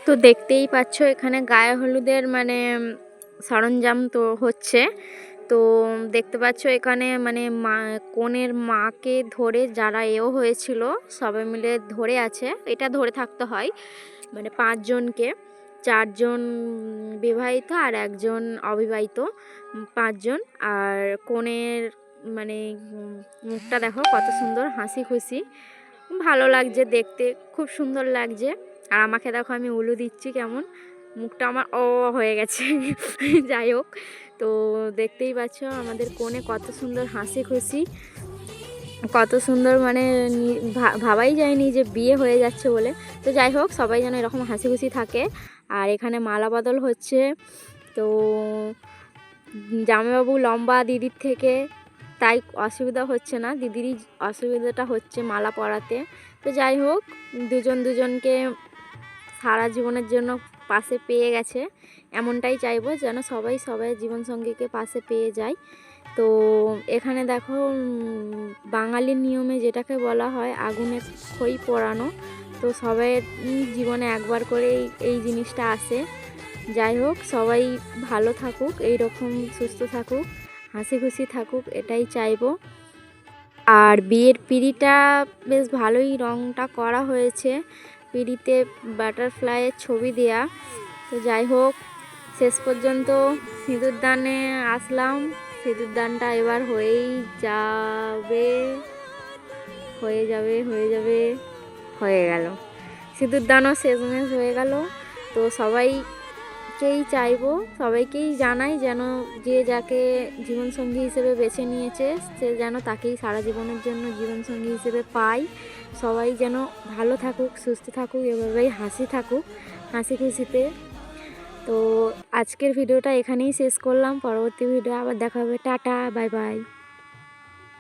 তো দেখতেই পাচ্ছ এখানে গায়ে হলুদের মানে সরঞ্জাম তো হচ্ছে। তো দেখতে পাচ্ছ এখানে মানে কনের মাকে ধরে যারা এও হয়েছিল সবাই মিলে ধরে আছে, এটা ধরে থাকতে হয় মানে 5 জনকে, 4 জন বিবাহিত আর 1 জন অবিবাহিত, 5 জন। আর কনের মানে মুখটা দেখো কত সুন্দর, হাসি খুশি, ভালো লাগছে দেখতে, খুব সুন্দর লাগছে। আর আমাকে দেখো আমি উলু দিচ্ছি কেমন, মুখটা আমার হয়ে গেছে যাই হোক, তো দেখতেই পাচ্ছ আমাদের কোণে কত সুন্দর হাসি খুশি, কত সুন্দর মানে ভাবাই যায়নি যে বিয়ে হয়ে যাচ্ছে বলে। তো যাই হোক, সবাই যেন এরকম হাসি খুশি থাকে। আর এখানে মালা বদল হচ্ছে, তো জামাইবাবু লম্বা দিদির থেকে, তাই অসুবিধা হচ্ছে না, দিদিরই অসুবিধাটা হচ্ছে মালা পরাতে। তো যাই হোক, দুজনকে সারা জীবনের জন্য পাশে পেয়ে গেছে, এমনটাই চাইবো যেন সবাই জীবনসঙ্গীকে পাশে পেয়ে যায়। তো এখানে দেখো বাঙালির নিয়মে যেটাকে বলা হয় আগুনে খই পোড়ানো, তো সবাই জীবনে একবার করে এই জিনিসটা আসে। যাই হোক, সবাই ভালো থাকুক, এইরকম সুস্থ থাকুক, হাসি খুশি থাকুক, এটাই চাইবো। আর বিয়ের পিঁড়িটা বেশ ভালোই রঙটা করা হয়েছে, পিঁড়িতে বাটারফ্লাইয়ের ছবি দেয়া। তো যাই হোক, শেষ পর্যন্ত সিঁদুরদানে আসলাম, সিঁদুরদানটা এবার হয়ে গেল, সিঁদুরদানও শেষমেশ হয়ে গেল। তো সবাইকেই চাইবো, সবাইকেই জানাই যেন যে যাকে জীবনসঙ্গী হিসেবে বেছে নিয়েছে সে যেন তাকেই সারা জীবনের জন্য জীবনসঙ্গী হিসেবে পায়। সবাই যেন ভালো থাকুক, সুস্থ থাকুক, এভাবেই হাসি খুশিতে। তো আজকের ভিডিওটা এখানেই শেষ করলাম, পরবর্তী ভিডিও আবার দেখা হবে। Tata, bye bye.